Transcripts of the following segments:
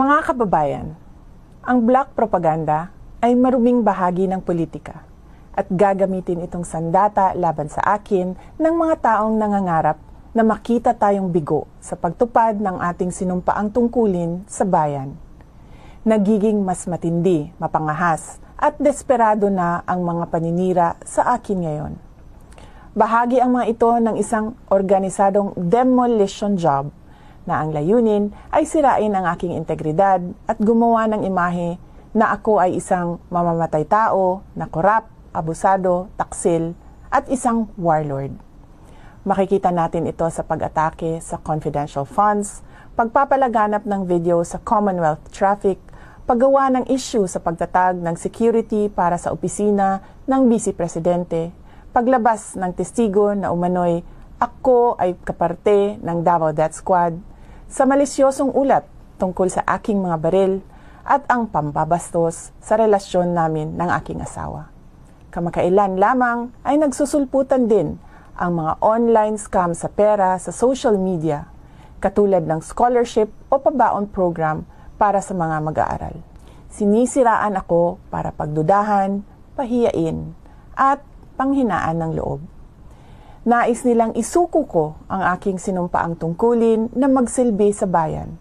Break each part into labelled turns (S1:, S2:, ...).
S1: Mga kababayan, ang black propaganda ay maruming bahagi ng politika at gagamitin itong sandata laban sa akin ng mga taong nangangarap na makita tayong bigo sa pagtupad ng ating sinumpaang tungkulin sa bayan. Nagiging mas matindi, mapangahas at desperado na ang mga paninira sa akin ngayon. Bahagi ang mga ito ng isang organisadong demolition job na ang layunin ay sirain ang aking integridad at gumawa ng imahe na ako ay isang mamamatay tao, na korap, abusado, taksil, at isang warlord. Makikita natin ito sa pag-atake sa confidential funds, pagpapalaganap ng video sa Commonwealth traffic, paggawa ng issue sa pagtatag ng security para sa opisina ng Vice Presidente, paglabas ng testigo na umano'y ako ay kaparte ng Davao Death Squad, sa malisyosong ulat tungkol sa aking mga baril at ang pambabastos sa relasyon namin ng aking asawa. Kamakailan lamang ay nagsusulputan din ang mga online scam sa pera sa social media, katulad ng scholarship o pabaon program para sa mga mag-aaral. Sinisiraan ako para pagdudahan, pahiyain, at panghinaan ng loob. Nais nilang isuko ko ang aking sinumpaang tungkulin na magsilbi sa bayan.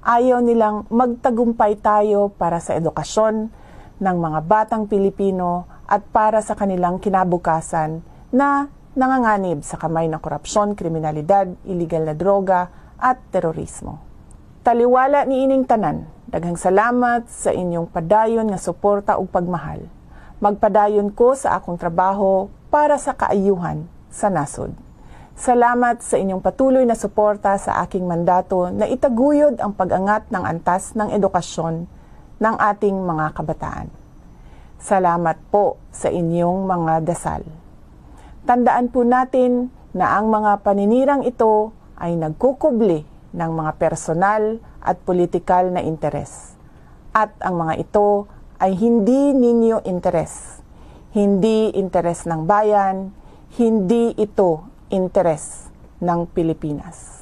S1: Ayaw nilang magtagumpay tayo para sa edukasyon ng mga batang Pilipino at para sa kanilang kinabukasan na nanganganib sa kamay ng korupsyon, kriminalidad, iligal na droga at terorismo. Taliwala ni ining tanan, daghang salamat sa inyong padayon nga suporta ug pagmahal. Magpadayon ko sa akong trabaho para sa kaayuhan sa nasod. Salamat sa inyong patuloy na suporta sa aking mandato na itaguyod ang pag-angat ng antas ng edukasyon ng ating mga kabataan. Salamat po sa inyong mga dasal. Tandaan po natin na ang mga paninirang ito ay nagkukubli ng mga personal at politikal na interes. At ang mga ito ay hindi ninyo interes. Hindi interes ng bayan, hindi ito interes ng Pilipinas.